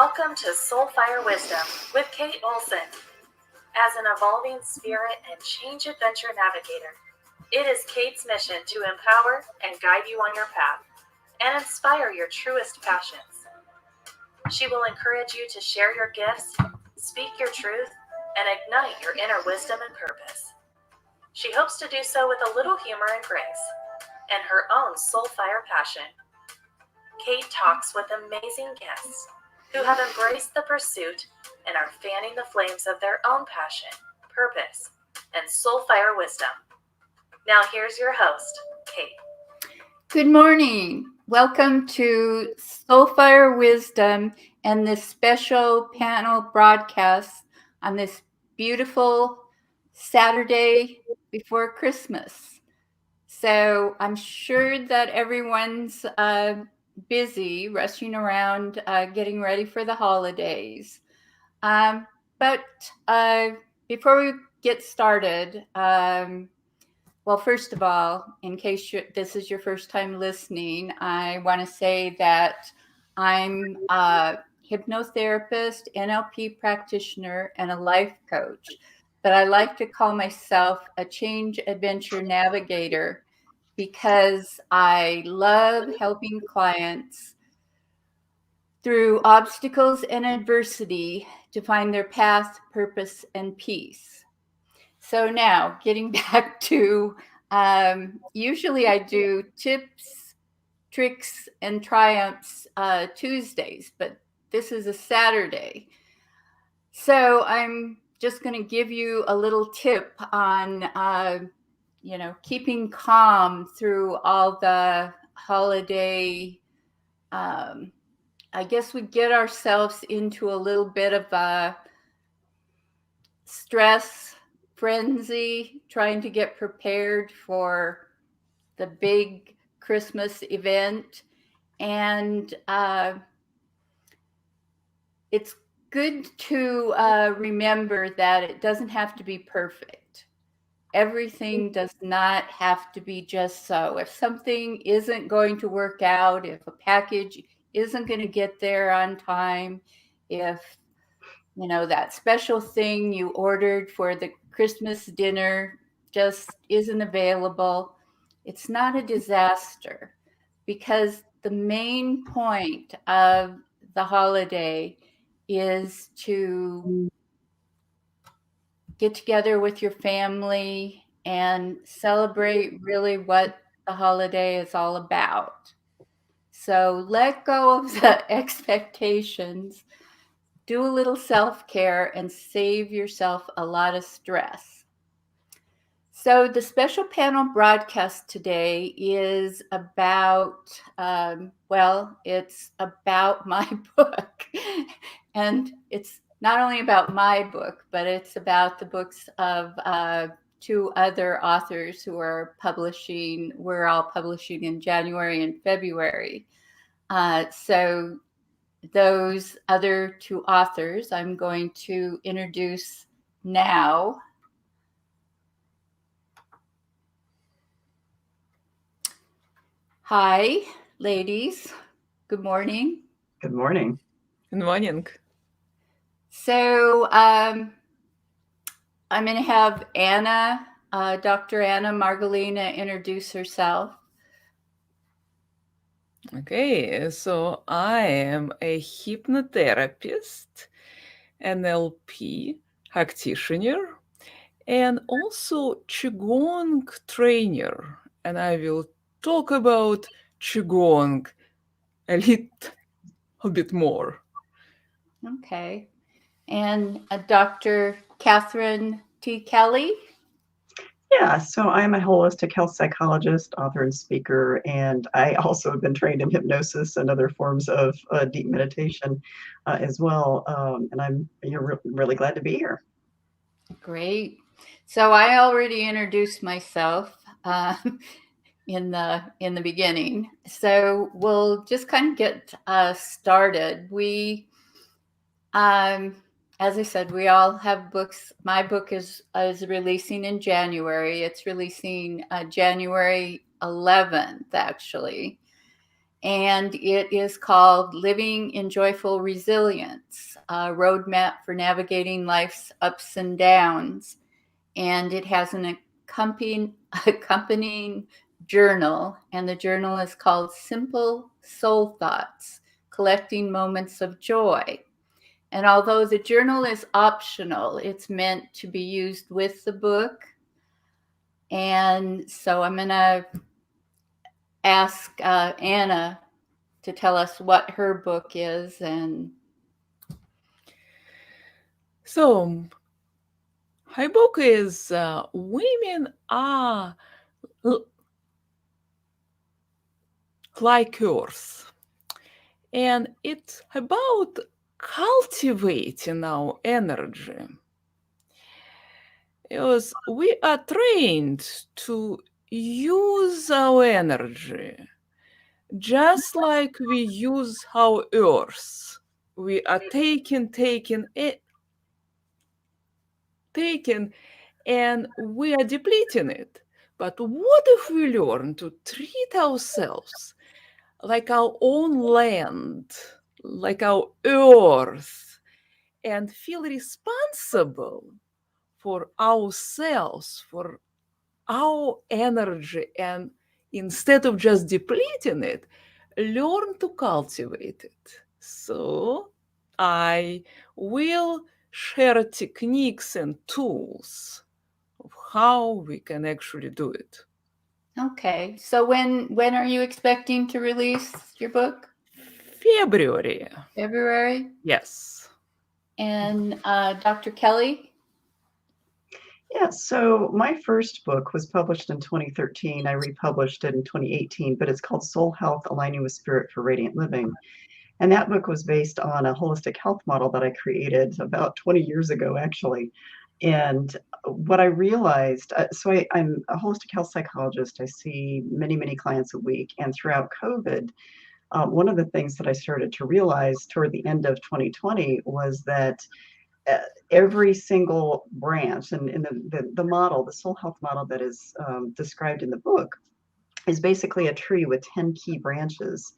Welcome to Soulfire Wisdom with Kate Olson. As an evolving spirit and change adventure navigator, it is Kate's mission to empower and guide you on your path and inspire your truest passions. She will encourage you to share your gifts, speak your truth, and ignite your inner wisdom and purpose. She hopes to do so with a little humor and grace, and her own soulfire passion. Kate talks with amazing guests who have embraced the pursuit and are fanning the flames of their own passion, purpose, and soulfire wisdom. Now here's your host, Kate. Good morning. Welcome to Soulfire Wisdom and this special panel broadcast on this beautiful Saturday before Christmas. So I'm sure that everyone's busy rushing around getting ready for the holidays. But before we get started, well, first of all, in case this is your first time listening, I want to say that I'm a hypnotherapist, NLP practitioner, and a life coach. But I like to call myself a change adventure navigator because I love helping clients through obstacles and adversity to find their path, purpose, and peace. So now, getting back to, usually I do tips, tricks, and triumphs Tuesdays, but this is a Saturday. So I'm just going to give you a little tip on, keeping calm through all the holiday. I guess we get ourselves into a little bit of a stress frenzy, trying to get prepared for the big Christmas event. And it's good to remember that it doesn't have to be perfect. Everything does not have to be just so. If something isn't going to work out, if a package isn't going to get there on time, if that special thing you ordered for the Christmas dinner just isn't available, it's not a disaster, because the main point of the holiday is to get together with your family and celebrate really what the holiday is all about. So let go of the expectations. Do a little self-care and save yourself a lot of stress. So the special panel broadcast today is about, it's about my book. And it's not only about my book, but it's about the books of two other authors who are publishing. We're all publishing in January and February. So those other two authors I'm going to introduce now. Hi, ladies. Good morning. Good morning. Good morning. So I'm going to have Anna, Dr. Anna Margolina, introduce herself. Okay, so I am a hypnotherapist, NLP practitioner, and also Qigong trainer. And I will talk about Qigong a little bit more. Okay. And Dr. Catherine T. Kelly. Yeah, so I'm a holistic health psychologist, author, and speaker, and I also have been trained in hypnosis and other forms of deep meditation as well. And I'm really glad to be here. Great. So I already introduced myself in the beginning. So we'll just kind of get started. We, as I said, we all have books. My book is releasing in January. It's releasing January 11th, actually. and it is called Living in Joyful Resilience, a roadmap for navigating life's ups and downs. And it has an accompanying journal, and the journal is called Simple Soul Thoughts, Collecting Moments of Joy. And although the journal is optional, it's meant to be used with the book. And so I'm going to ask Anna to tell us what her book is. And So, her book is Women Are Like Earth. And it's about cultivating our energy. Because we are trained to use our energy just like we use our earth. We are taking, and we are depleting it. But what if we learn to treat ourselves like our own land, like our earth, and feel responsible for ourselves, for our energy, and instead of just depleting it, learn to cultivate it. So I will share techniques and tools of how we can actually do it. okay, so when are you expecting to release your book? February. February? Yes. And Dr. Kelly? Yeah, so my first book was published in 2013. I republished it in 2018, but it's called Soul Health Aligning with Spirit for Radiant Living. And that book was based on a holistic health model that I created about 20 years ago, actually. And what I realized, I'm a holistic health psychologist. I see many, many clients a week. And throughout COVID, one of the things that I started to realize toward the end of 2020 was that every single branch and in the model, the soul health model that is described in the book, is basically a tree with 10 key branches.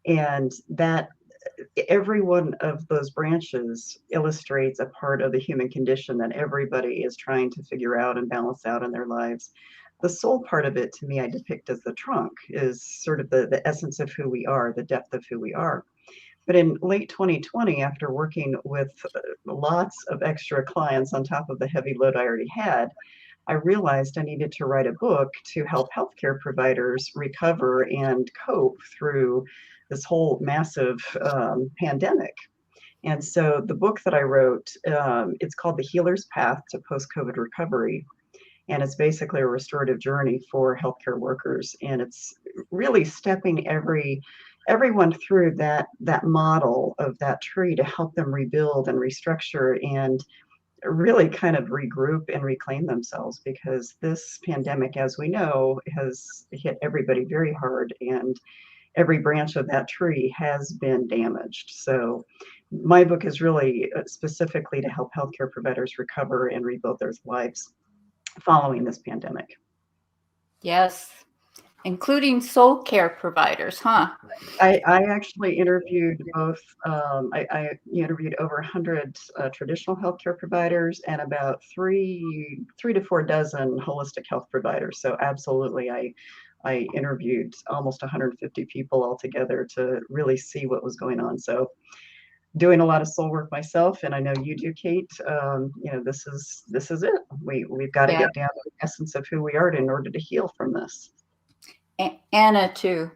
And that every one of those branches illustrates a part of the human condition that everybody is trying to figure out and balance out in their lives. The soul part of it, to me, I depict as the trunk, is sort of the essence of who we are, the depth of who we are. But in late 2020, after working with lots of extra clients on top of the heavy load I already had, I realized I needed to write a book to help healthcare providers recover and cope through this whole massive pandemic. And so the book that I wrote, it's called The Healer's Path to Post-COVID Recovery. And it's basically a restorative journey for healthcare workers. And it's really stepping everyone through that model of that tree to help them rebuild and restructure and really kind of regroup and reclaim themselves, because this pandemic, as we know, has hit everybody very hard, and every branch of that tree has been damaged. So my book is really specifically to help healthcare providers recover and rebuild their lives following this pandemic. Yes, including soul care providers, huh? I actually interviewed both. I interviewed over 100 traditional healthcare providers and about three to four dozen holistic health providers. So absolutely, I interviewed almost 150 people altogether to really see what was going on. So doing a lot of soul work myself, and I know you do, Kate. This is it. We've got to Yeah. get down to the essence of who we are in order to heal from this. Anna too.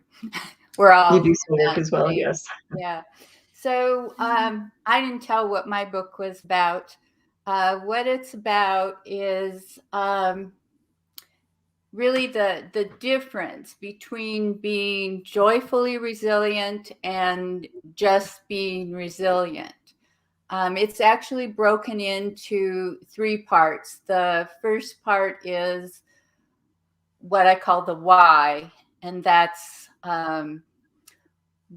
We're all. You do soul work as well, yes. Yeah. So I didn't tell what my book was about. What it's about is really the difference between being joyfully resilient and just being resilient. It's actually broken into three parts. The first part is what I call the why, and that's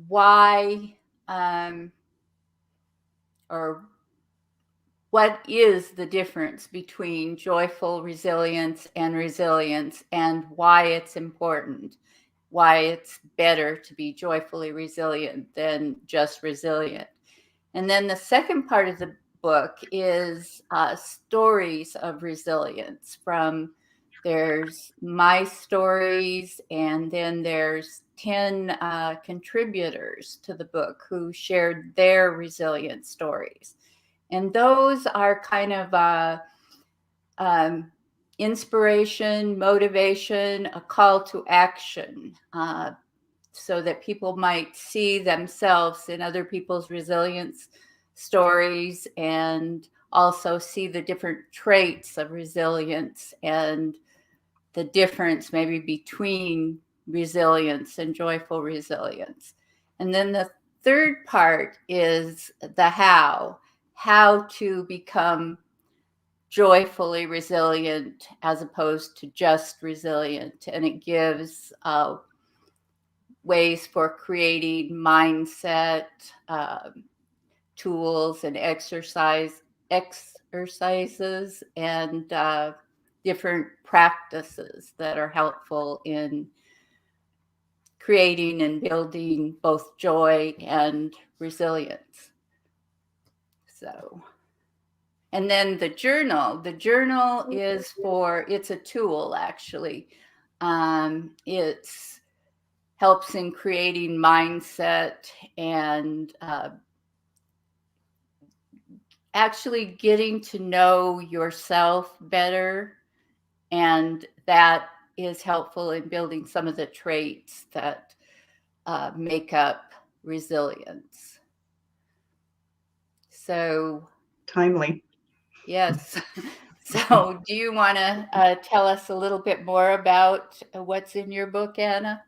why or what is the difference between joyful resilience and why it's important. why it's better to be joyfully resilient than just resilient. And then the second part of the book is stories of resilience. There's my stories, and then there's 10 contributors to the book who shared their resilient stories. And those are kind of inspiration, motivation, a call to action, so that people might see themselves in other people's resilience stories, and also see the different traits of resilience and the difference maybe between resilience and joyful resilience. And then the third part is the how to become joyfully resilient as opposed to just resilient. And it gives ways for creating mindset, tools and exercises and different practices that are helpful in creating and building both joy and resilience. So, and then the journal is it's a tool actually. It's helps in creating mindset and actually getting to know yourself better. And that is helpful in building some of the traits that make up resilience. So, Timely. yes. So, do you want to tell us a little bit more about what's in your book, Anna?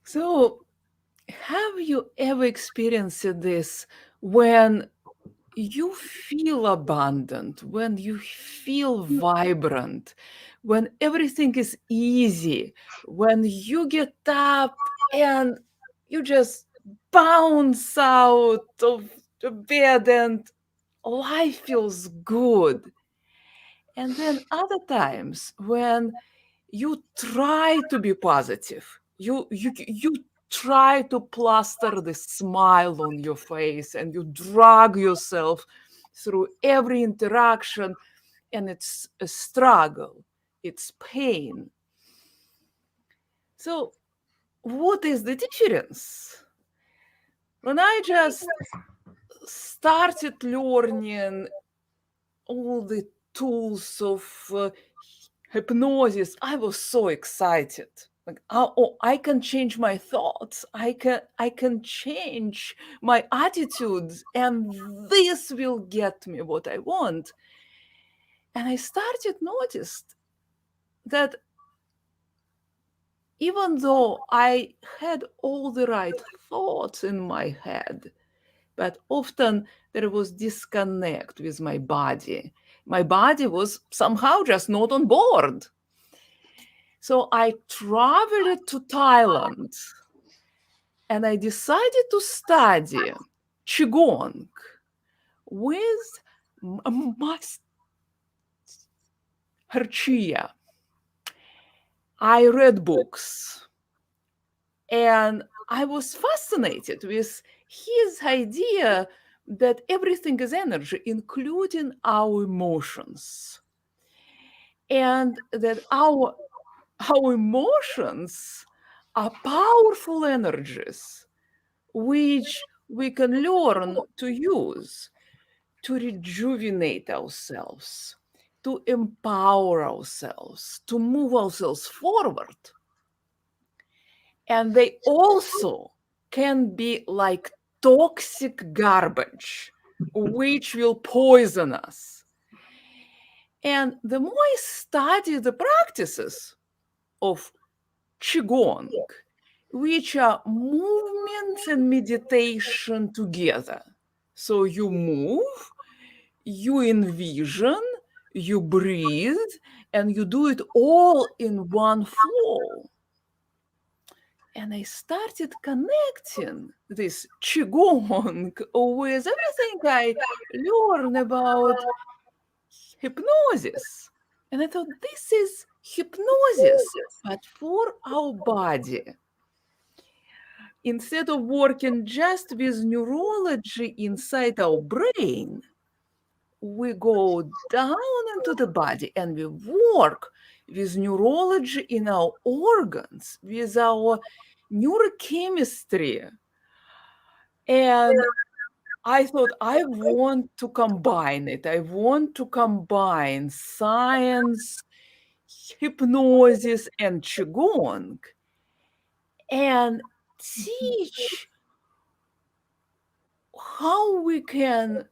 So, have you ever experienced this when you feel abundant, when you feel vibrant, when everything is easy, when you get up and you just bounce out of the bed and life feels good? And then other times when you try to be positive, you try to plaster the smile on your face, and you drag yourself through every interaction, and it's a struggle, it's pain. So what is the difference? When I just started learning all the tools of hypnosis, I was so excited. Like, oh, I can change my thoughts. I can change my attitudes, and this will get me what I want. And I started noticed that even though I had all the right thoughts in my head, but often there was disconnect with my body. My body was somehow just not on board. So I traveled to Thailand and I decided to study Qigong with Master Chia. I read books and I was fascinated with his idea that everything is energy, including our emotions. And that our emotions are powerful energies which we can learn to use to rejuvenate ourselves, to empower ourselves, to move ourselves forward. And they also can be like toxic garbage, which will poison us. And the more I study the practices of Qigong, which are movements and meditation together. So you move, you envision, you breathe, and you do it all in one flow. And I started connecting this Qigong with everything I learned about hypnosis And I thought, this is hypnosis, but for our body. Instead of working just with neurology inside our brain, we go down into the body and we work with neurology in our organs, with our neurochemistry. And I thought, I want to combine it. I want to combine science, hypnosis, and Qigong and teach how we can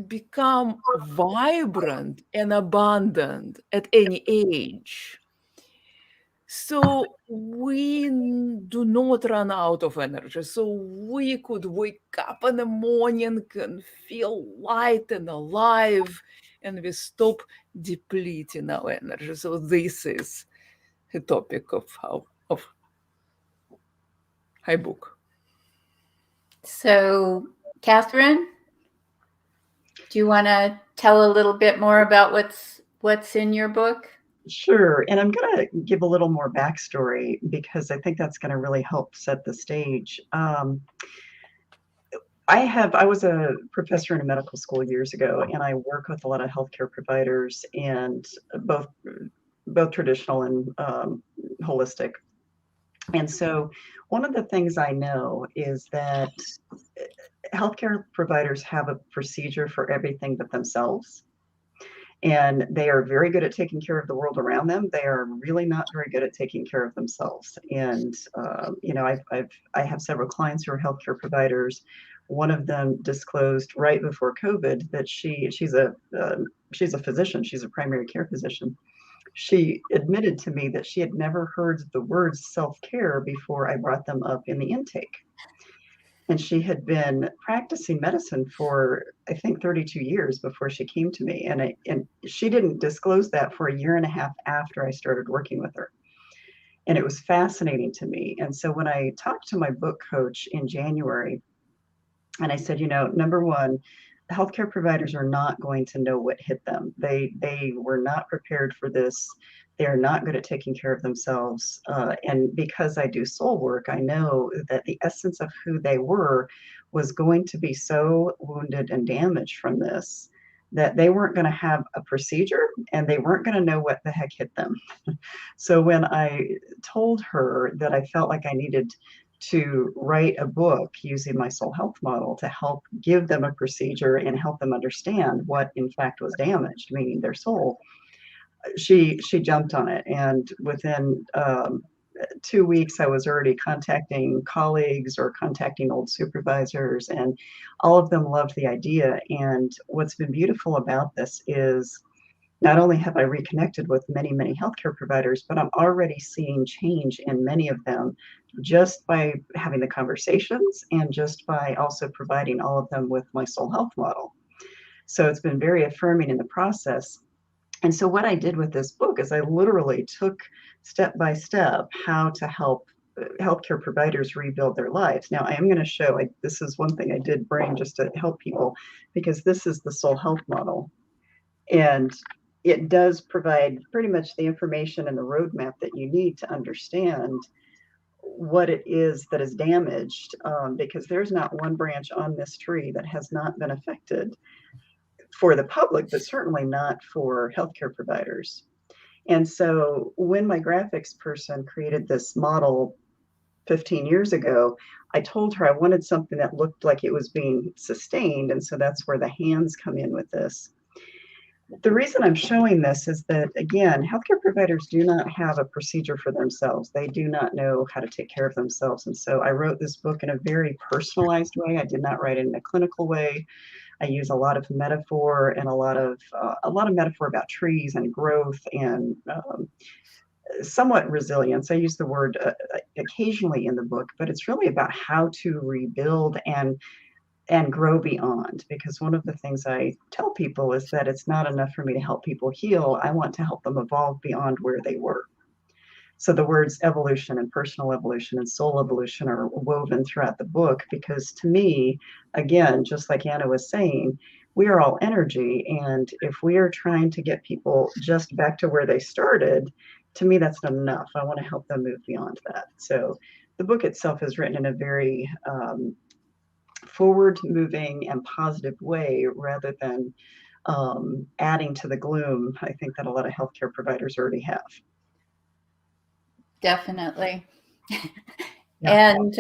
become vibrant and abundant at any age. So we do not run out of energy. So we could wake up in the morning and feel light and alive, and we stop depleting our energy. So this is the topic of my book. So, Catherine, do you want to tell a little bit more about what's in your book? Sure. And I'm going to give a little more backstory because I think that's going to really help set the stage. I was a professor in a medical school years ago, and I work with a lot of healthcare providers, and both traditional and holistic. And so one of the things I know is that healthcare providers have a procedure for everything but themselves. And they are very good at taking care of the world around them. They are really not very good at taking care of themselves. And I have several clients who are healthcare providers. One of them disclosed right before COVID that she's a physician. She's a primary care physician. She admitted to me that she had never heard the words self-care before I brought them up in the intake. And she had been practicing medicine for, I think, 32 years before she came to me. And she didn't disclose that for a year and a half after I started working with her. And it was fascinating to me. And so when I talked to my book coach in January, and I said, number one, healthcare providers are not going to know what hit them. They were not prepared for this. They're not good at taking care of themselves. And because I do soul work, I know that the essence of who they were was going to be so wounded and damaged from this that they weren't going to have a procedure and they weren't going to know what the heck hit them. So when I told her that I felt like I needed to write a book using my soul health model to help give them a procedure and help them understand what in fact was damaged, meaning their soul, she jumped on it. And within 2 weeks, I was already contacting colleagues or contacting old supervisors, and all of them loved the idea. And what's been beautiful about this is not only have I reconnected with many, many healthcare providers, but I'm already seeing change in many of them just by having the conversations and just by also providing all of them with my soul health model. So it's been very affirming in the process. And so what I did with this book is I literally took step by step how to help healthcare providers rebuild their lives. Now I am going to show, this is one thing I did bring just to help people, because this is the soul health model. And it does provide pretty much the information and the roadmap that you need to understand what it is that is damaged, because there's not one branch on this tree that has not been affected for the public, but certainly not for healthcare providers. And so when my graphics person created this model 15 years ago, I told her I wanted something that looked like it was being sustained. And so that's where the hands come in with this. The reason I'm showing this is that, again, healthcare providers do not have a procedure for themselves. They do not know how to take care of themselves. And so I wrote this book in a very personalized way. I did not write it in a clinical way. I use a lot of metaphor and a lot of metaphor about trees and growth and somewhat resilience. I use the word occasionally in the book, but it's really about how to rebuild and grow beyond. Because one of the things I tell people is that it's not enough for me to help people heal. I want to help them evolve beyond where they were. So the words evolution and personal evolution and soul evolution are woven throughout the book, because to me, again, just like Anna was saying, we are all energy. And if we are trying to get people just back to where they started, to me, that's not enough. I want to help them move beyond that. So the book itself is written in a very forward moving and positive way rather than adding to the gloom I think that a lot of healthcare providers already have. Definitely. Yeah. And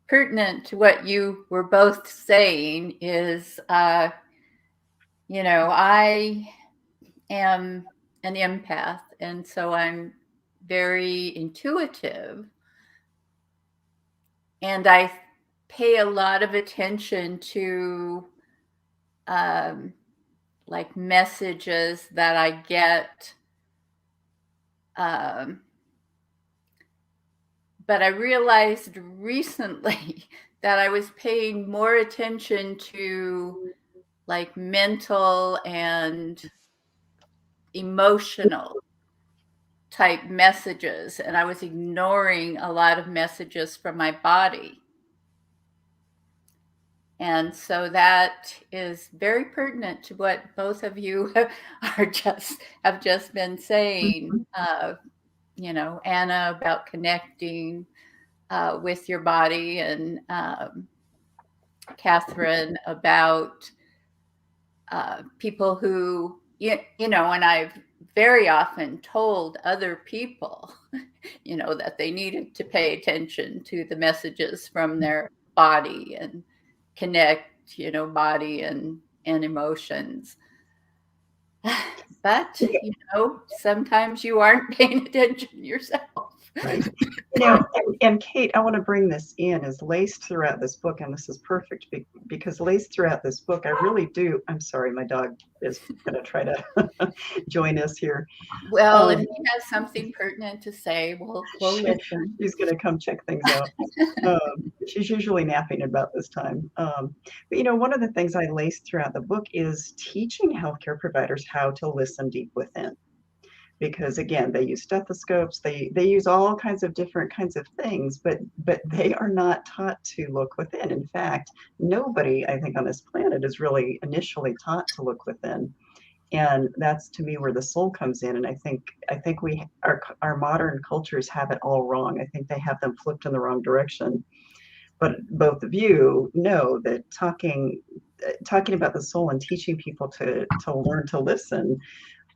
pertinent to what you were both saying is, you know, I am an empath, and so I'm very intuitive. And I pay a lot of attention to like messages that I get. But I realized recently that I was paying more attention to like mental and emotional type messages, and I was ignoring a lot of messages from my body. And so that is very pertinent to what both of you have just been saying. You know, Anna, about connecting with your body, and Catherine about people who, you know, and I've very often told other people, you know, that they needed to pay attention to the messages from their body and connect, you know, body and emotions. But, you know, sometimes you aren't paying attention yourself. Right. You know, and Kate, I want to bring this in, is laced throughout this book, and this is perfect because laced throughout this book, I really do. I'm sorry, my dog is going to try to join us here. Well, if he has something pertinent to say, we'll listen. She's going to come check things out. She's usually napping about this time. But, you know, one of the things I laced throughout the book is teaching healthcare providers how to listen deep within. Because again, they use stethoscopes, they use all kinds of different kinds of things, but they are not taught to look within. In fact, nobody, I think, on this planet is really initially taught to look within. And that's, to me, where the soul comes in. And I think we our modern cultures have it all wrong. I think they have them flipped in the wrong direction. But both of you know that talking about the soul and teaching people to learn to listen,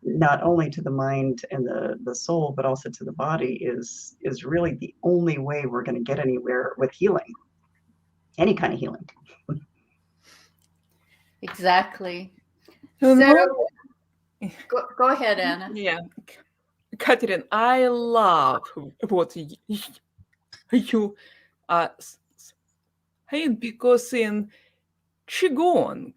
not only to the mind and the soul, but also to the body, is really the only way we're going to get anywhere with healing, any kind of healing. Exactly. You So know? go ahead, Anna. Yeah, Catherine, I love what you are saying, because in Qigong,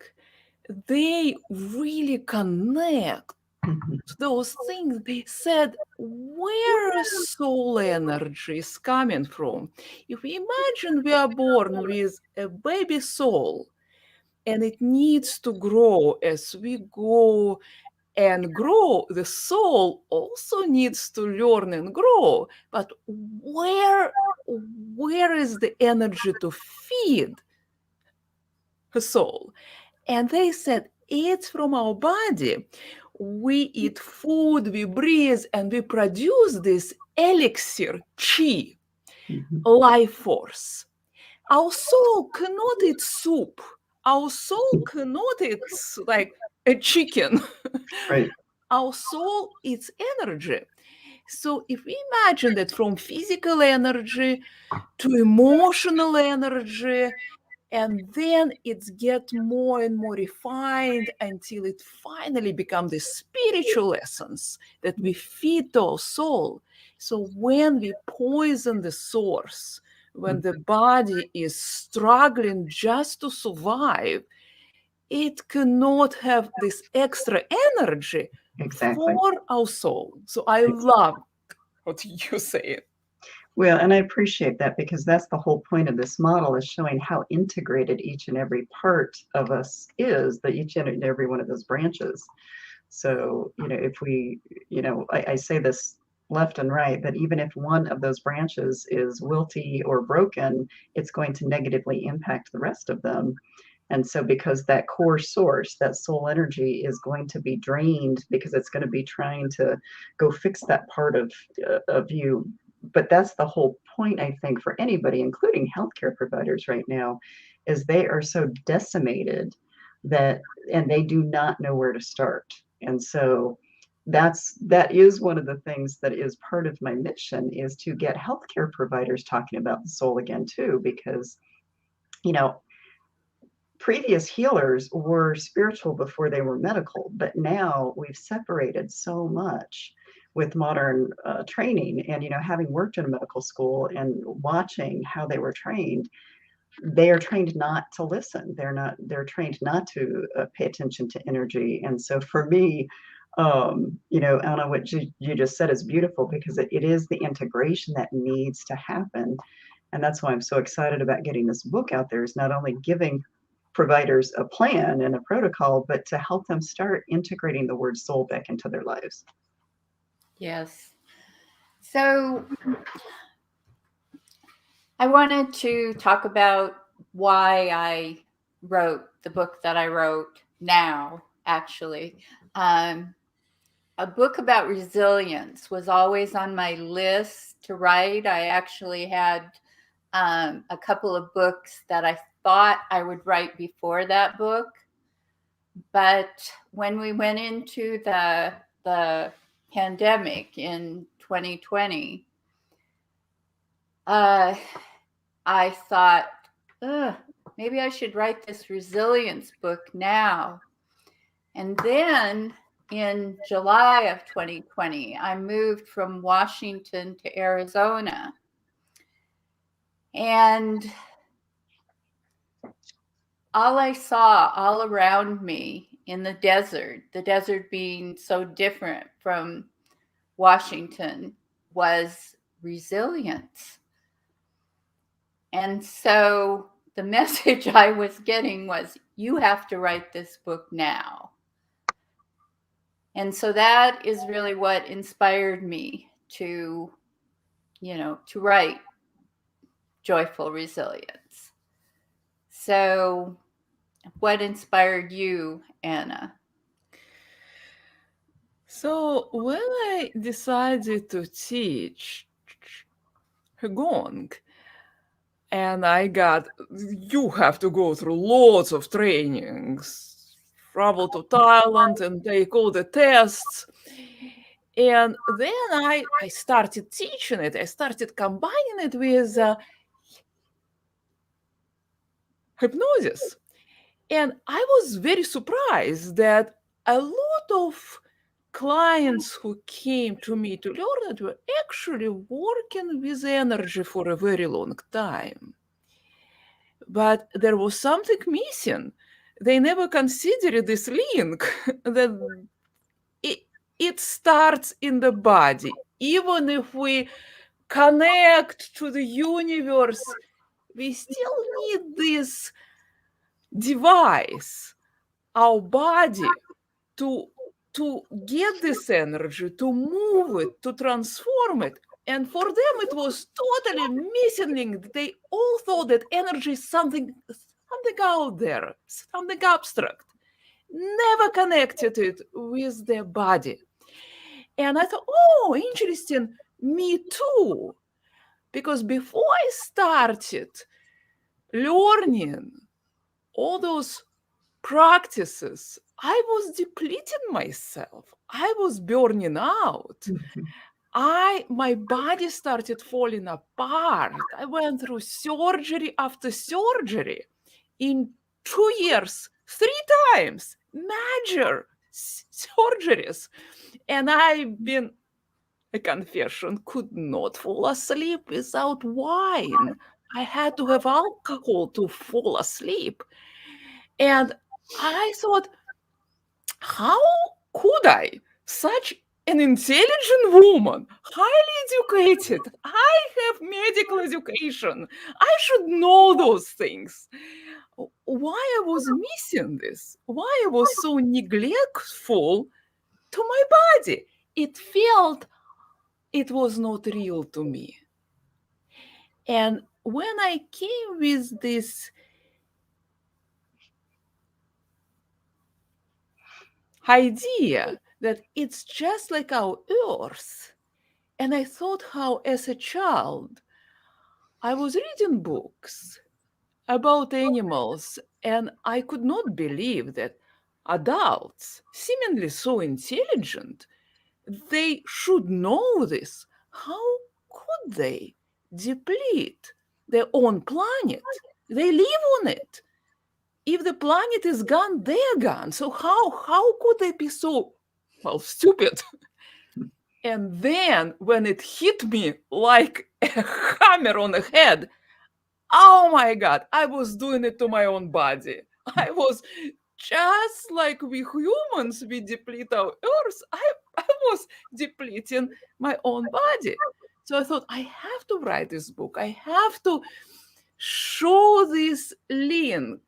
they really connect to those things. They said where soul energy is coming from. If we imagine we are born with a baby soul, and it needs to grow as we go and grow, the soul also needs to learn and grow. But where is the energy to feed the soul? And they said it's from our body. We eat food, we breathe, and we produce this elixir, chi, life force. Our soul cannot eat soup. Our soul cannot eat like a chicken. Right. Our soul is energy. So if we imagine that from physical energy to emotional energy, and then it gets more and more refined until it finally becomes the spiritual essence that we feed to our soul. So when we poison the source, when the body is struggling just to survive, it cannot have this extra energy for our soul. So I love what you say. Well, and I appreciate that, because that's the whole point of this model, is showing how integrated each and every part of us is, that each and every one of those branches. So, you know, if we, you know, I say this left and right, that even if one of those branches is wilty or broken, it's going to negatively impact the rest of them. And so because that core source, that soul energy is going to be drained because it's going to be trying to go fix that part of you. But that's the whole point, I think, for anybody, including healthcare providers right now, is they are so decimated and they do not know where to start. And so that is one of the things that is part of my mission, is to get healthcare providers talking about the soul again too, because previous healers were spiritual before they were medical, but now we've separated so much with modern training. And having worked in a medical school and watching how they were trained, they are trained not to listen. They're trained not to pay attention to energy. And so for me, Anna, what you just said is beautiful, because it is the integration that needs to happen. And that's why I'm so excited about getting this book out there, is not only giving providers a plan and a protocol, but to help them start integrating the word soul back into their lives. Yes. So I wanted to talk about why I wrote the book that I wrote now, actually. A book about resilience was always on my list to write. I actually had a couple of books that I thought I would write before that book. But when we went into the pandemic in 2020, I thought, maybe I should write this resilience book now. And then in July of 2020, I moved from Washington to Arizona. And all I saw all around me in the desert being so different from Washington, was resilience. And so the message I was getting was, you have to write this book now. And so that is really what inspired me to write Joyful Resilience. So what inspired you, Anna? So when I decided to teach Gong, and you have to go through lots of trainings, travel to Thailand and take all the tests. And then I started teaching it. I started combining it with hypnosis. And I was very surprised that a lot of clients who came to me to learn it were actually working with energy for a very long time. But there was something missing. They never considered this link that it starts in the body. Even if we connect to the universe, we still need this device, our body, to get this energy, to move it, to transform it. And for them, it was totally missing link. They all thought that energy is something out there, something abstract. Never connected it with their body. And I thought, oh, interesting, me too. Because before I started learning all those practices, I was depleting myself. I was burning out. Mm-hmm. My body started falling apart. I went through surgery after surgery. In 2 years, 3 times, major surgeries. And I've been, a confession, could not fall asleep without wine. I had to have alcohol to fall asleep. And I thought, how could I? Such an intelligent woman, highly educated, I have medical education. I should know those things. Why I was missing this? Why I was so neglectful to my body? It felt it was not real to me. And when I came with this idea that it's just like our earth. And I thought how, as a child, I was reading books about animals, and I could not believe that adults, seemingly so intelligent, they should know this. How could they deplete their own planet? They live on it. If the planet is gone, they're gone. So how could they be so, well, stupid? And then when it hit me like a hammer on the head, oh my God, I was doing it to my own body. I was just like we humans, we deplete our earth. I was depleting my own body. So I thought, I have to write this book. I have to show this link.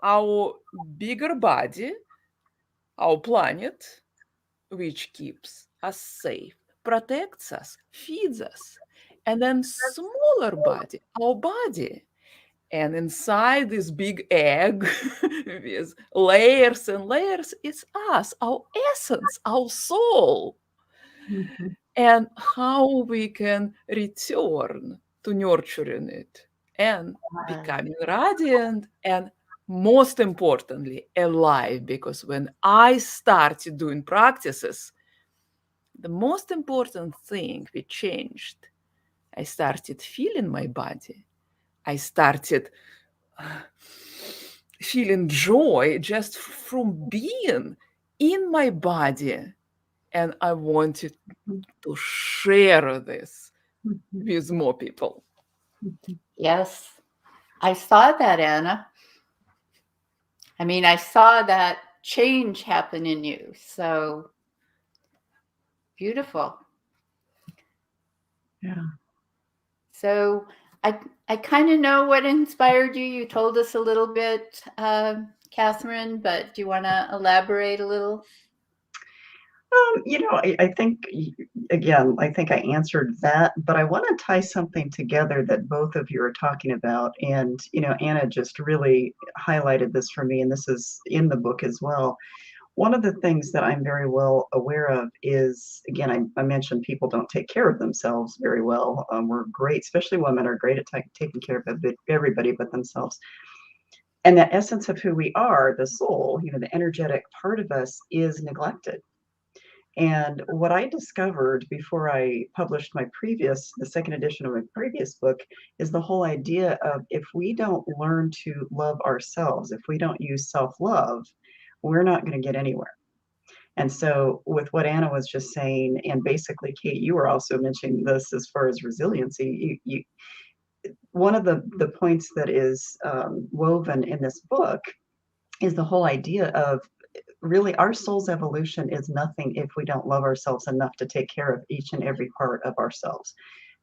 Our bigger body, our planet, which keeps us safe, protects us, feeds us. And then smaller body, our body. And inside this big egg with layers and layers is us, our essence, our soul. Mhm. And how we can return to nurturing it and becoming radiant and most importantly alive. Because when I started doing practices, the most important thing we changed, I started feeling my body. I started feeling joy just from being in my body. And I wanted to share this Mhm. with more people. Mhm. Yes, I saw that, Anna. I mean, I saw that change happen in you. So beautiful. Yeah. So I kind of know what inspired you. You told us a little bit, Catherine, but do you want to elaborate a little? I think, again, I think I answered that, but I want to tie something together that both of you are talking about. And, Anna just really highlighted this for me, and this is in the book as well. One of the things that I'm very well aware of is, again, I mentioned people don't take care of themselves very well. We're great, especially women are great at taking care of everybody but themselves. And that essence of who we are, the soul, the energetic part of us is neglected. And what I discovered before I published the second edition of my previous book, is the whole idea of if we don't learn to love ourselves, if we don't use self-love, we're not going to get anywhere. And so with what Anna was just saying, and basically, Kate, you were also mentioning this as far as resiliency, one of the points that is woven in this book is the whole idea of really our soul's evolution is nothing if we don't love ourselves enough to take care of each and every part of ourselves,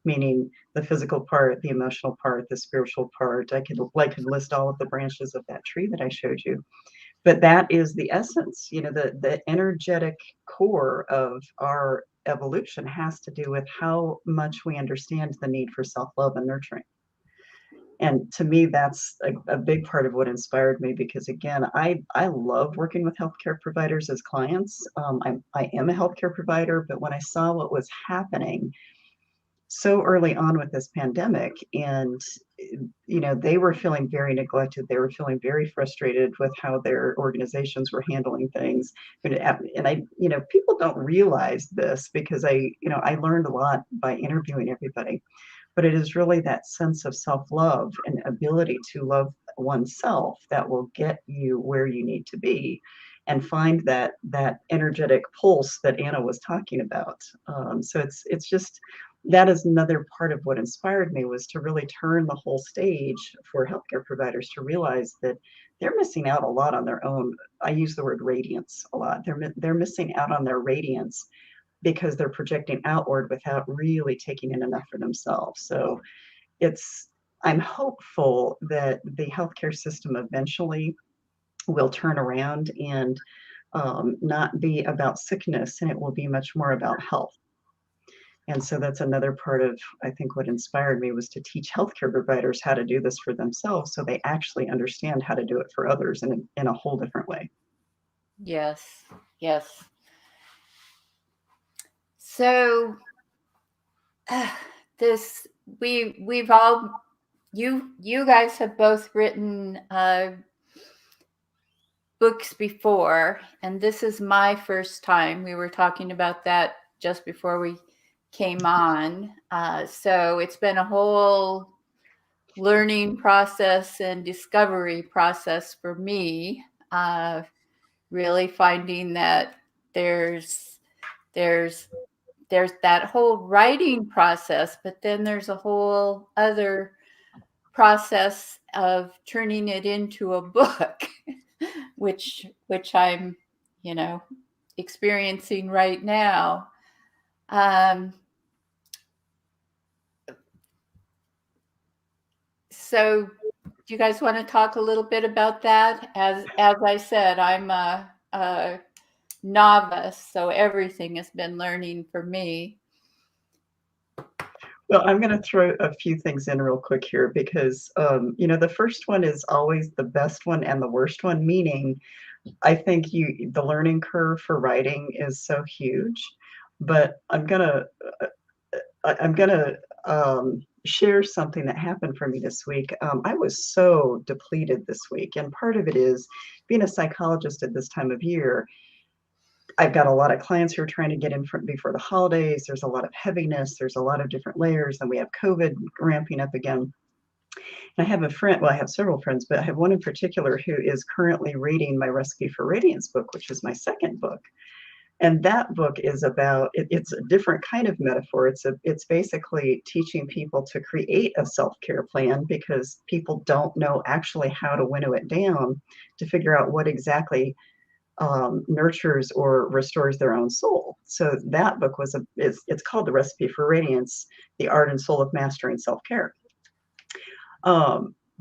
meaning the physical part, the emotional part, the spiritual part. I could list all of the branches of that tree that I showed you, but that is the essence. The energetic core of our evolution has to do with how much we understand the need for self-love and nurturing. And to me, that's a big part of what inspired me, because again, I love working with healthcare providers as clients. I am a healthcare provider, but when I saw what was happening so early on with this pandemic, and they were feeling very neglected, they were feeling very frustrated with how their organizations were handling things. And people don't realize this, because I learned a lot by interviewing everybody. But it is really that sense of self-love and ability to love oneself that will get you where you need to be, and find that energetic pulse that Anna was talking about. So it's just, that is another part of what inspired me, was to really turn the whole stage for healthcare providers to realize that they're missing out a lot on their own. I use the word radiance a lot. They're missing out on their radiance because they're projecting outward without really taking in enough for themselves. So I'm hopeful that the healthcare system eventually will turn around and not be about sickness, and it will be much more about health. And so that's another part of, I think, what inspired me, was to teach healthcare providers how to do this for themselves, so they actually understand how to do it for others in a whole different way. Yes. Yes. So this we've all you guys have both written books before, and this is my first time. We were talking about that just before we came on. So it's been a whole learning process and discovery process for me. Really finding that there's that whole writing process, but then there's a whole other process of turning it into a book, which I'm, experiencing right now. So do you guys want to talk a little bit about that? As I said, I'm a novice, so everything has been learning for me. Well, I'm going to throw a few things in real quick here because, the first one is always the best one and the worst one, meaning I think the learning curve for writing is so huge, but I'm going to share something that happened for me this week. I was so depleted this week, and part of it is being a psychologist at this time of year. I've got a lot of clients who are trying to get in before the holidays. There's a lot of heaviness. There's a lot of different layers. And we have COVID ramping up again. And I have a friend, well, I have several friends, but I have one in particular who is currently reading my Recipe for Radiance book, which is my second book. And that book is about, it's a different kind of metaphor. It's basically teaching people to create a self-care plan because people don't know actually how to winnow it down to figure out what exactly nurtures or restores their own soul. So that book it's called The Recipe for Radiance, The Art and Soul of Mastering Self-Care.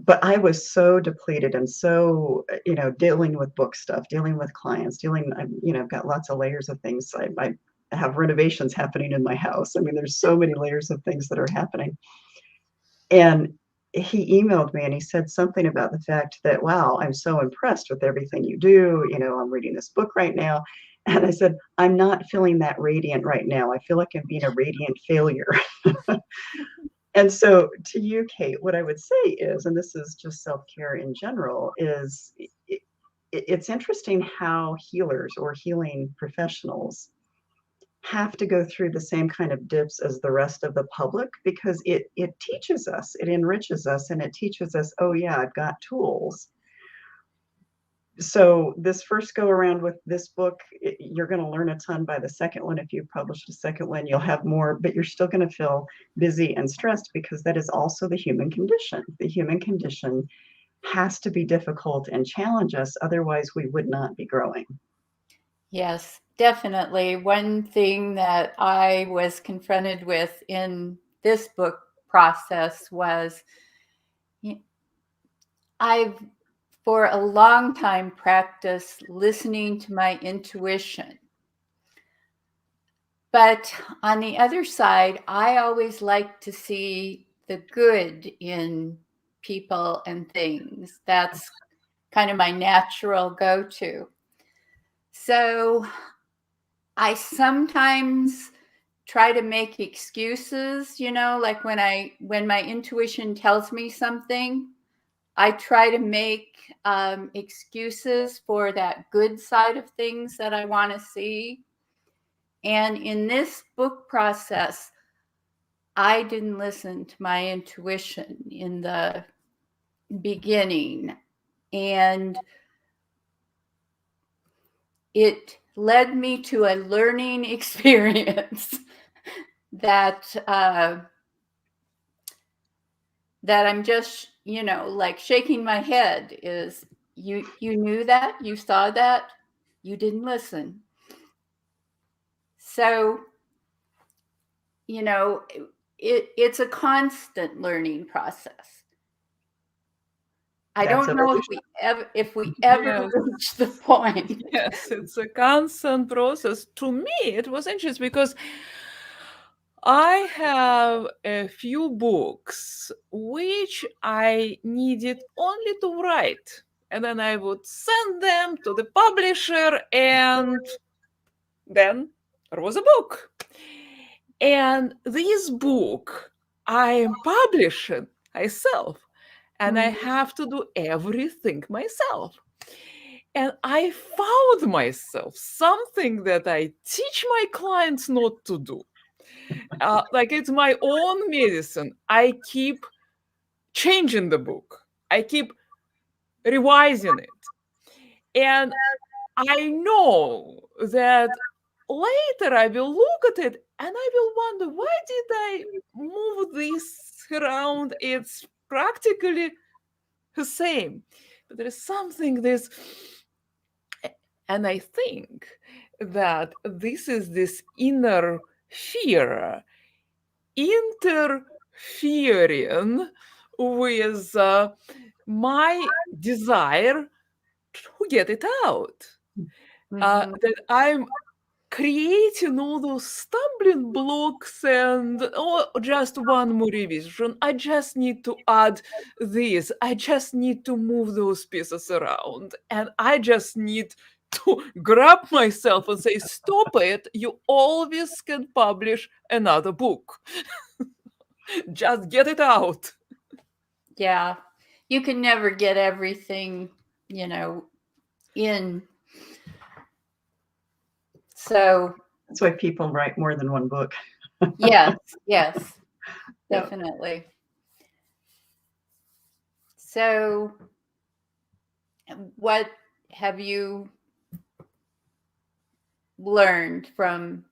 But I was so depleted and so, dealing with book stuff, dealing with clients, I've got lots of layers of things. I have renovations happening in my house. I mean, there's so many layers of things that are happening. And he emailed me and he said something about the fact that, wow, I'm so impressed with everything you do. I'm reading this book right now. And I said, I'm not feeling that radiant right now. I feel like I'm being a radiant failure. And so to you, Kate, what I would say is, and this is just self-care in general, is it's interesting how healers or healing professionals have to go through the same kind of dips as the rest of the public because it teaches us, it enriches us, and it teaches us, oh yeah, I've got tools. So this first go around with this book, you're going to learn a ton. By the second one, if you publish the second one, you'll have more, but you're still going to feel busy and stressed because that is also the human condition. The human condition has to be difficult and challenge us. Otherwise, we would not be growing. Yes, definitely. One thing that I was confronted with in this book process was I've for a long time practiced listening to my intuition. But on the other side, I always like to see the good in people and things. That's kind of my natural go-to. So I sometimes try to make excuses, like when my intuition tells me something, I try to make excuses for that good side of things that I want to see. And in this book process, I didn't listen to my intuition in the beginning. And it led me to a learning experience that I'm just, like shaking my head is you knew that, you saw that, you didn't listen. So, it's a constant learning process. I don't know if we ever reach the point. Yes, it's a constant process. To me, it was interesting because I have a few books which I needed only to write and then I would send them to the publisher, and then there was a book. And this book I publish it myself, and I have to do everything myself. And I found myself something that I teach my clients not to do. Like it's my own medicine. I keep changing the book. I keep revising it. And I know that later I will look at it and I will wonder, why did I move this around? It's practically the same. But there is something this, and I think that this is this inner fear interfering with my desire to get it out. That I'm creating all those stumbling blocks and just one more revision. I just need to add this. I just need to move those pieces around. And I just need to grab myself and say, stop it. You always can publish another book. Just get it out. Yeah. You can never get everything, in. So That's why people write more than one book. yes, Yeah. definitely. So what have you learned from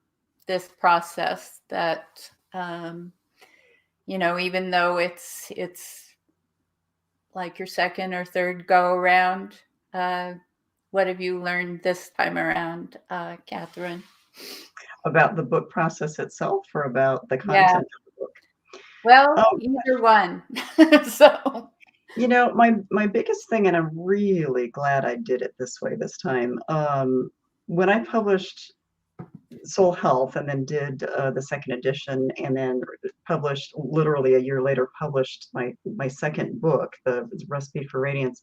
this process that, even though it's like your second or third go around, what have you learned this time around, Catherine? About the book process itself or about the Yeah. content of the book? Well, either one. So, my biggest thing, and I'm really glad I did it this way this time. When I published Soul Health and then did the second edition, and then published literally a year later, published my second book, the Recipe for Radiance,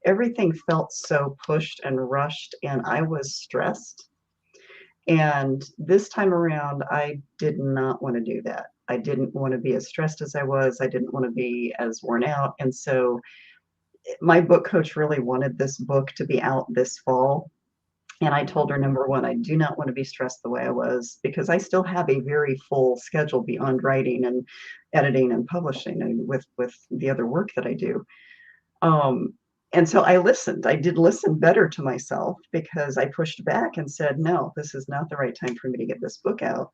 everything felt so pushed and rushed, and I was stressed. And this time around, I did not want to do that. I didn't want to be as stressed as I was. I didn't want to be as worn out. And so my book coach really wanted this book to be out this fall. And I told her, number one, I do not want to be stressed the way I was, because I still have a very full schedule beyond writing and editing and publishing and with the other work that I do. And so I listened. I did listen better to myself, because I pushed back and said, no, this is not the right time for me to get this book out.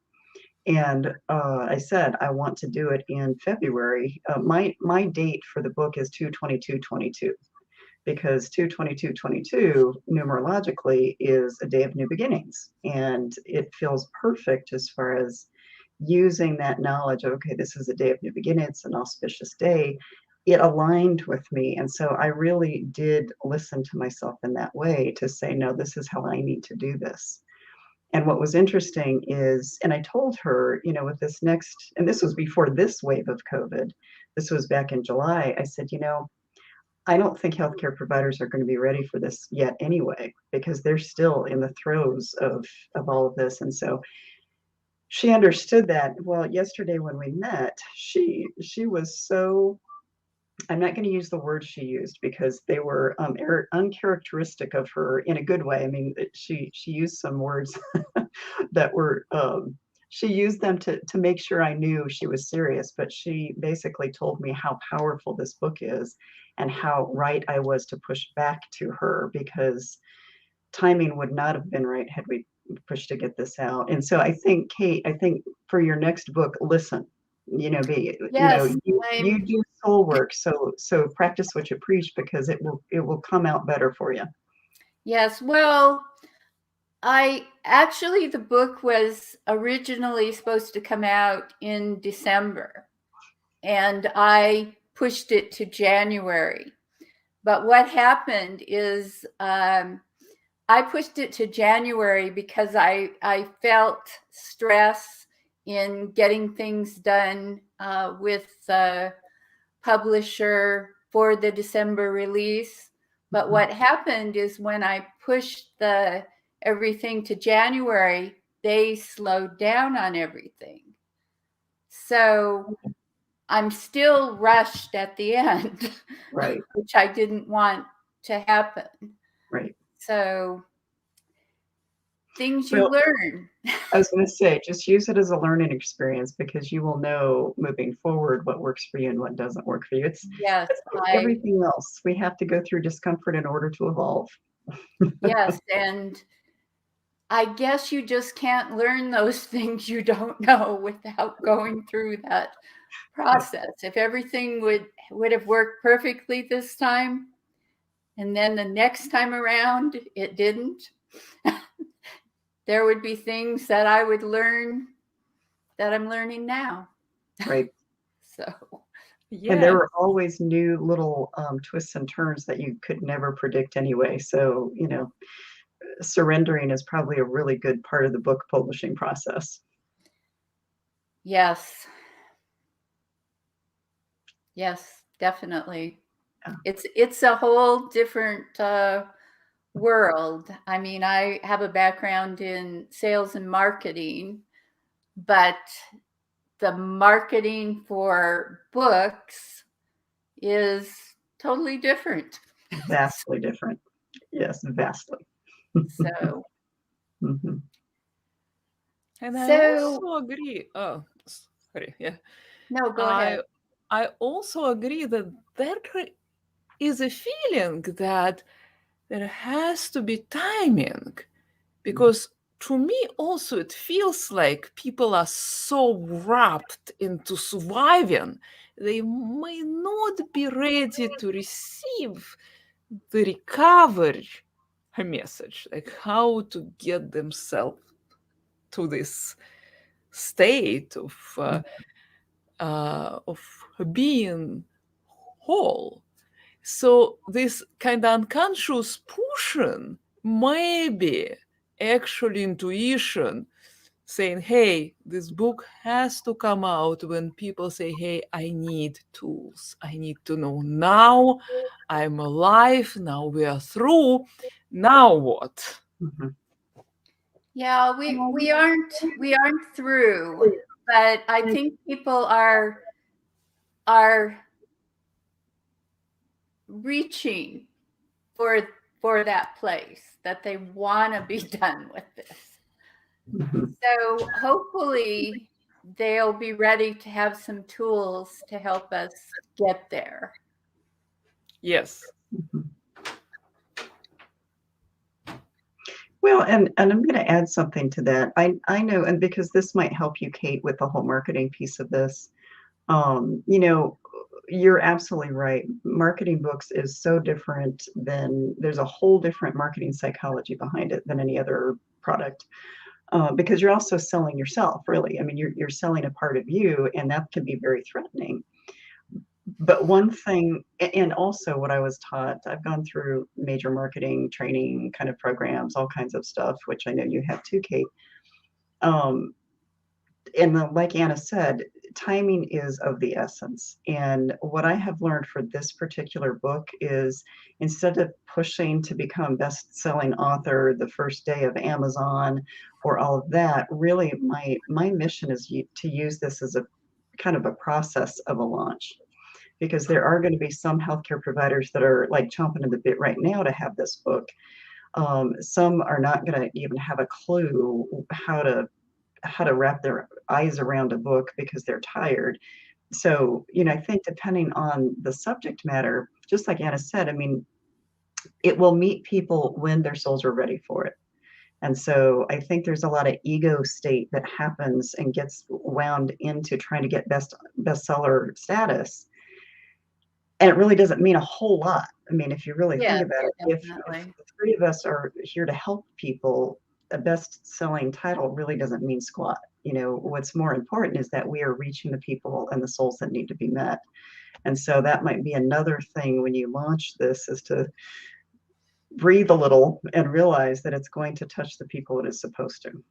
And I said, I want to do it in February. My date for the book is 2/22/22, because 2/22/22 numerologically is a day of new beginnings. And it feels perfect as far as using that knowledge of, okay, this is a day of new beginnings, it's an auspicious day. It aligned with me. And so I really did listen to myself in that way to say, no, this is how I need to do this. And what was interesting is, and I told her, with this next, and this was before this wave of COVID, this was back in July, I said, I don't think healthcare providers are going to be ready for this yet anyway, because they're still in the throes of all of this. And so she understood that. Well, yesterday when we met, she was so, I'm not going to use the words she used, because they were uncharacteristic of her in a good way. I mean, she used some words that were, she used them to make sure I knew she was serious, but she basically told me how powerful this book is and how right I was to push back to her, because timing would not have been right had we pushed to get this out. And so I think, Kate, for your next book, listen, yes, you do soul work, so practice what you preach, because it will come out better for you. Yes. Well, the book was originally supposed to come out in December, and I pushed it to January. But what happened is, I pushed it to January because I felt stress in getting things done with the publisher for the December release. But what happened is when I pushed everything to January, they slowed down on everything. So I'm still rushed at the end, Right. which I didn't want to happen. Right. So things you learn. I was going to say, just use it as a learning experience, because you will know moving forward what works for you and what doesn't work for you. It's like everything else. We have to go through discomfort in order to evolve. Yes, and I guess you just can't learn those things you don't know without going through that process. If everything would have worked perfectly this time, and then the next time around it didn't, there would be things that I would learn that I'm learning now. Right. So, yeah. And there were always new little twists and turns that you could never predict anyway. So, surrendering is probably a really good part of the book publishing process. Yes. Yes, definitely. Yeah. It's a whole different world. I mean, I have a background in sales and marketing, but the marketing for books is totally different. Vastly different. Yes, vastly. So, Mhm. And I also agree. Oh, sorry. Yeah. No, go ahead. I also agree that there is a feeling that there has to be timing, because to me also it feels like people are so wrapped into surviving, they may not be ready to receive the recovery message, like how to get themselves to this state of being whole. So this kind of unconscious pushing, maybe actually intuition saying, hey, this book has to come out when people say, hey, I need tools. I need to know now. I'm alive. Now we are through. Now what? Mhm. Yeah, we aren't through, but I think people are reaching for that place that they want to be done with this. Mhm. So hopefully they'll be ready to have some tools to help us get there. Yes. Mhm. Well, and I'm going to add something to that. I know, and because this might help you, Kate, with the whole marketing piece of this. You're absolutely right. Marketing books is so different than, there's a whole different marketing psychology behind it than any other product. Because you're also selling yourself, really. I mean, you're selling a part of you, and that can be very threatening. But one thing, and also what I was taught, I've gone through major marketing training kind of programs, all kinds of stuff, which I know you have too, Kate. Like Anna said, timing is of the essence. And what I have learned for this particular book is, instead of pushing to become best-selling author the first day of Amazon or all of that, really my mission is to use this as a kind of a process of a launch. Because there are going to be some healthcare providers that are like chomping at the bit right now to have this book. Some are not going to even have a clue how to wrap their eyes around a book because they're tired. So, I think depending on the subject matter, just like Anna said, I mean, it will meet people when their souls are ready for it. And so I think there's a lot of ego state that happens and gets wound into trying to get bestseller status. And it really doesn't mean a whole lot. I mean, if you really think about it, if the three of us are here to help people, a best-selling title really doesn't mean squat. What's more important is that we are reaching the people and the souls that need to be met. And so that might be another thing when you launch this, is to breathe a little and realize that it's going to touch the people it is supposed to.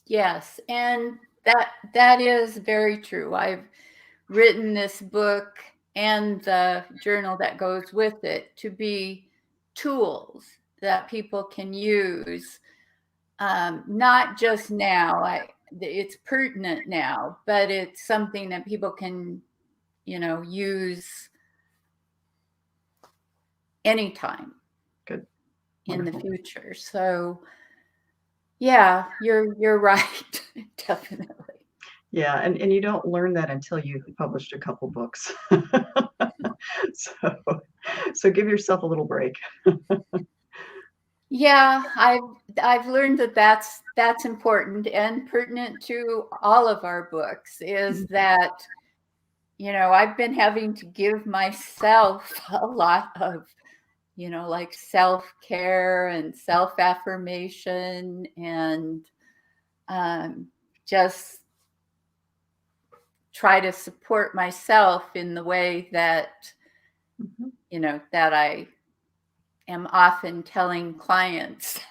Yes, and that is very true. I've written this book and the journal that goes with it to be tools that people can use, not just now. It's pertinent now, but it's something that people can, use anytime. Good. In Wonderful. the future. So yeah, you're right. Definitely. Yeah, and you don't learn that until you've published a couple books. So give yourself a little break. Yeah, I've learned that that's important and pertinent to all of our books, is that I've been having to give myself a lot of like self-care and self-affirmation, and just try to support myself in the way that that I am often telling clients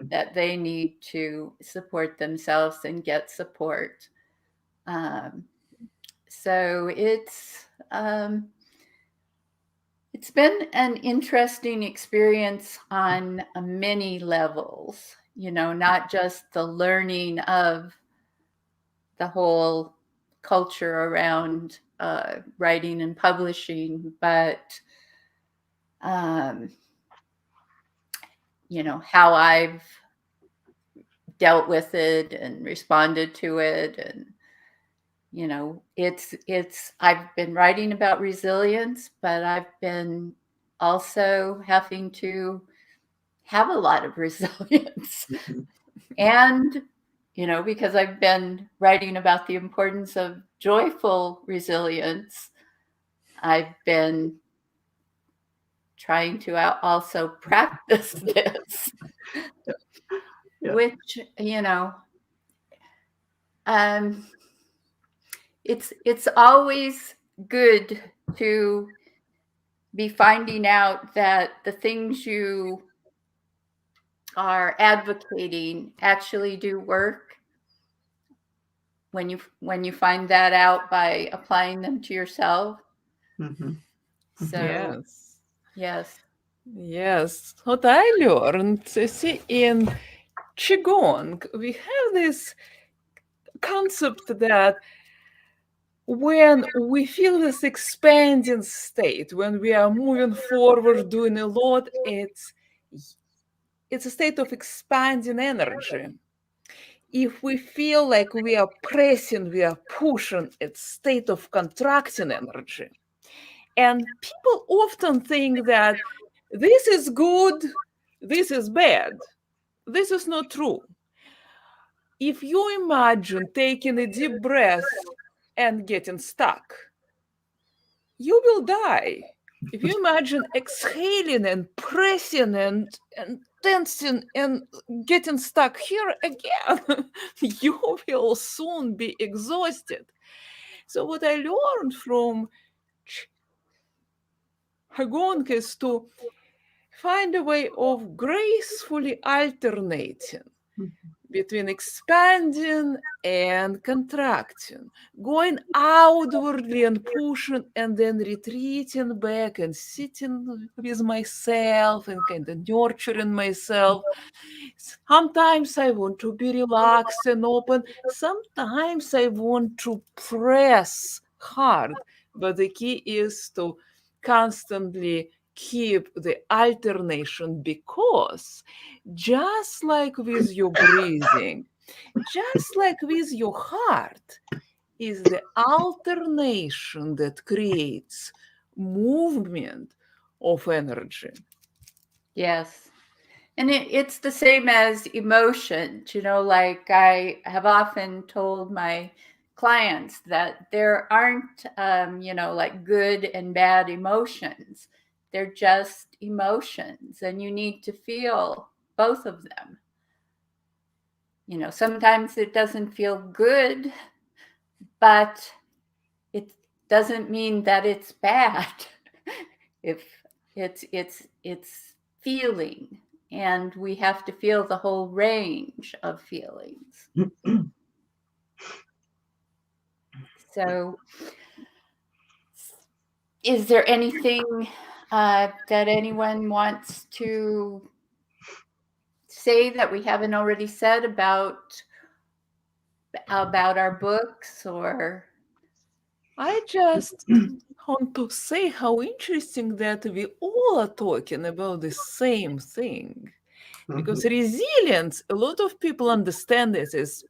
that they need to support themselves and get support. So it's been an interesting experience on many levels, not just the learning of the whole culture around writing and publishing, but how I've dealt with it and responded to it. And I've been writing about resilience, but I've been also having to have a lot of resilience. And because I've been writing about the importance of joyful resilience, I've been trying to also practice this. Yeah. Which it's always good to be finding out that the things you are advocating actually do work, when you find that out by applying them to yourself. So Yes. yes. What I learned, see, in Qigong, we have this concept that when we feel this expanding state, when we are moving forward, doing a lot, it's a state of expanding energy. If we feel like we are pressing, we are pushing, it's state of contracting energy. And people often think that this is good, this is bad. This is not true. If you imagine taking a deep breath and getting stuck, you will die. If you imagine exhaling and pressing and tensing and getting stuck here again, you will soon be exhausted. So what I learned from Qigong is to find a way of gracefully alternating between expanding and contracting, going outwardly and pushing, and then retreating back and sitting with myself and kind of nurturing myself. Sometimes I want to be relaxed and open. Sometimes I want to press hard. But the key is to constantly keep the alternation, because just like with your breathing, just like with your heart, is the alternation that creates movement of energy. Yes. And it's the same as emotions, like I have often told my clients that there aren't, like good and bad emotions. They're just emotions, and you need to feel both of them. Sometimes it doesn't feel good, but it doesn't mean that it's bad. If it's feeling, and we have to feel the whole range of feelings. So is there anything that anyone wants to say that we haven't already said about our books? Or I just want to say how interesting that we all are talking about the same thing. Because resilience, a lot of people understand this as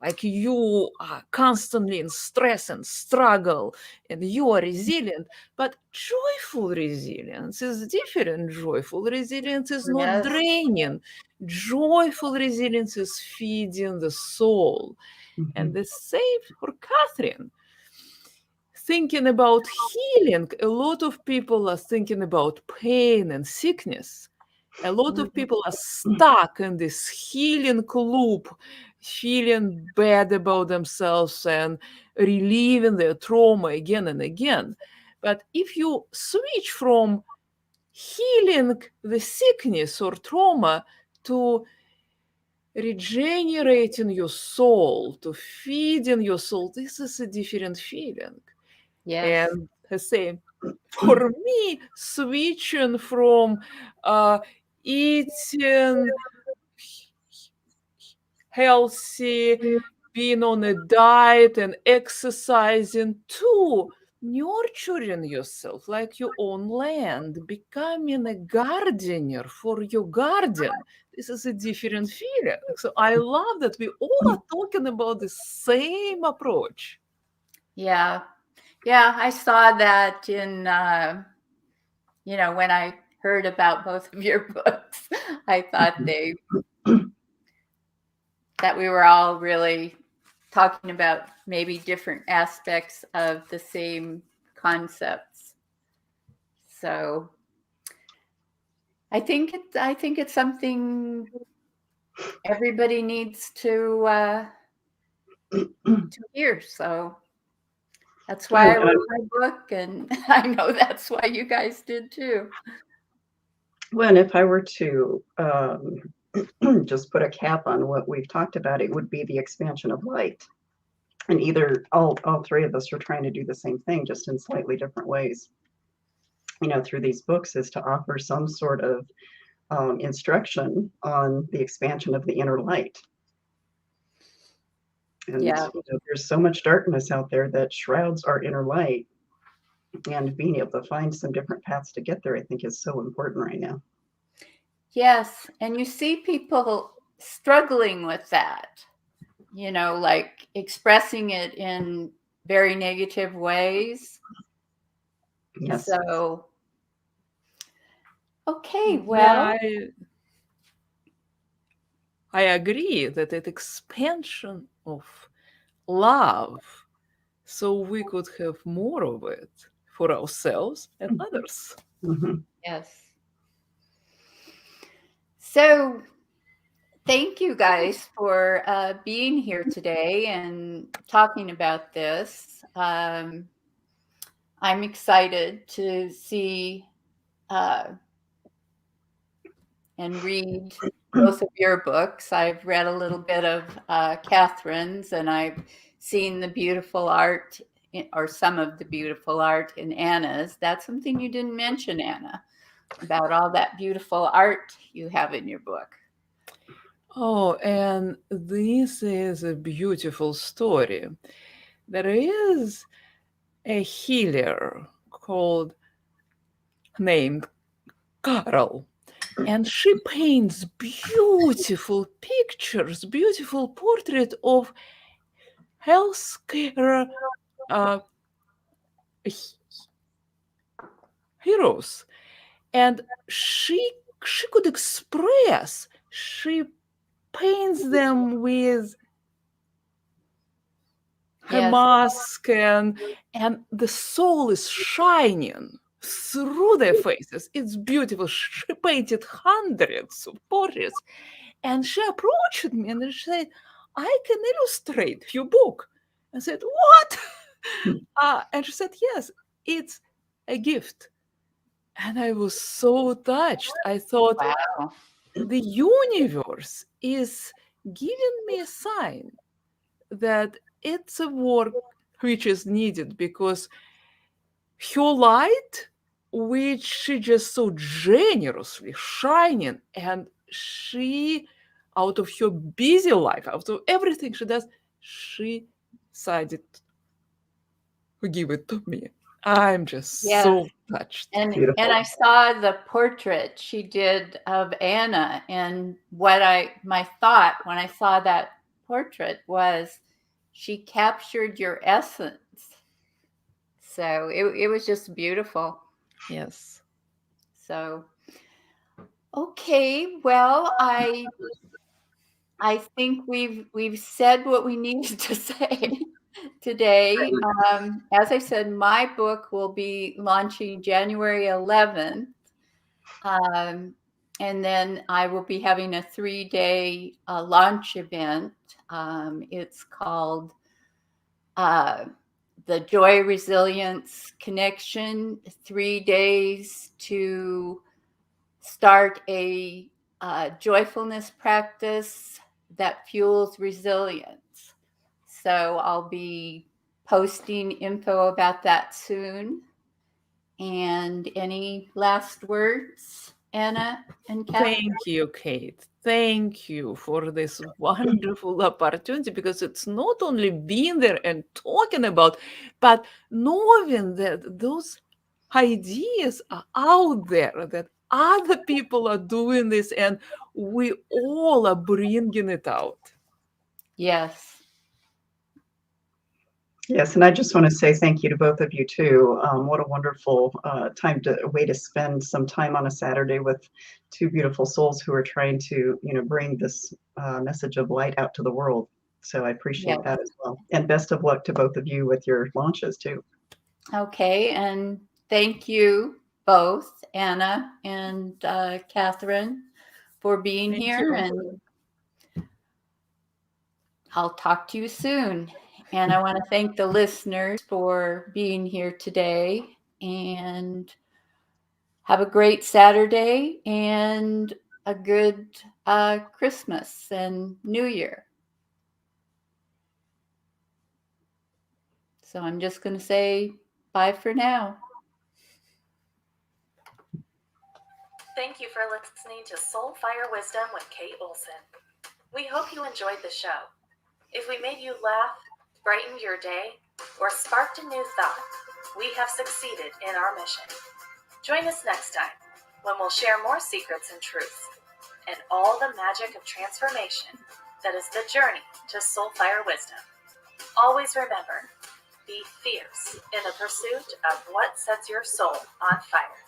like you are constantly in stress and struggle and you are resilient. But joyful resilience is different. Joyful resilience is not Yes. draining. Joyful resilience is feeding the soul. And the same for Catherine. Thinking about healing, a lot of people are thinking about pain and sickness. A lot of people are stuck in this healing loop, feeling bad about themselves and reliving their trauma again and again. But if you switch from healing the sickness or trauma to regenerating your soul, to feeding your soul, this is a different feeling. yes. And I say, for me, switching from eating healthy, being on a diet and exercising to nurturing yourself like your own land, becoming a gardener for your garden. This is a different feeling. So I love that we all are talking about the same approach. Yeah. Yeah, I saw that in, when I heard about both of your books. I thought that we were all really talking about maybe different aspects of the same concepts. So I think it's something everybody needs to hear. So that's why I wrote my book, and I know that's why you guys did too. Well, and if I were to just put a cap on what we've talked about, it would be the expansion of light. And either all three of us are trying to do the same thing, just in slightly different ways, through these books, is to offer some sort of instruction on the expansion of the inner light. And Yeah. there's so much darkness out there that shrouds our inner light, and being able to find some different paths to get there, I think, is so important right now. Yes. And you see people struggling with that, like expressing it in very negative ways. Yes. So, okay, well. Yeah, I agree that it expansion of love, so we could have more of it for ourselves and others. Yes. So thank you guys for being here today and talking about this. I'm excited to see and read both of your books. I've read a little bit of Catherine's, and I've seen the beautiful art, or some of the beautiful art in Anna's. That's something you didn't mention, Anna, about all that beautiful art you have in your book. Oh, and this is a beautiful story. There is a healer named Carol, and she paints beautiful pictures, beautiful portrait of healthcare heroes, and she could express. She paints them with her Yes. mask, and the soul is shining through their faces. It's beautiful. She painted hundreds of portraits, and she approached me and she said, "I can illustrate your book." I said, "What?" And she said, "Yes, it's a gift." And I was so touched. I thought, Wow. the universe is giving me a sign that it's a work which is needed, because her light which she just so generously shining, and she, out of her busy life, out of everything she does, she decided to give it to me. I'm just Yes. so touched. And Beautiful. I saw the portrait she did of Anna, and my thought when I saw that portrait was she captured your essence. So it was just beautiful. Yes. So okay, well, I think we've said what we needed to say today. As I said, my book will be launching January 11th. And then I will be having a 3-day launch event. It's called the Joy Resilience Connection, 3 days to start a joyfulness practice that fuels resilience. So I'll be posting info about that soon. And any last words, Anna and Catherine? Thank you, Kate. Thank you for this wonderful opportunity, because it's not only being there and talking about, but knowing that those ideas are out there, that other people are doing this, and we all are bringing it out. Yes. Yes, and I just want to say thank you to both of you too. What a wonderful way to spend some time on a Saturday with two beautiful souls who are trying to, bring this message of light out to the world. So I appreciate Yes. that as well. And best of luck to both of you with your launches too. Okay, and thank you both, Anna and Catherine, for being Thank here. you. And I'll talk to you soon. And I want to thank the listeners for being here today. And have a great Saturday and a good Christmas and New Year. So I'm just going to say bye for now. Thank you for listening to Soul Fire Wisdom with Kate Olson. We hope you enjoyed the show. If we made you laugh, brightened your day, or sparked a new thought, we have succeeded in our mission. Join us next time when we'll share more secrets and truths and all the magic of transformation that is the journey to Soul Fire Wisdom. Always remember, be fierce in the pursuit of what sets your soul on fire.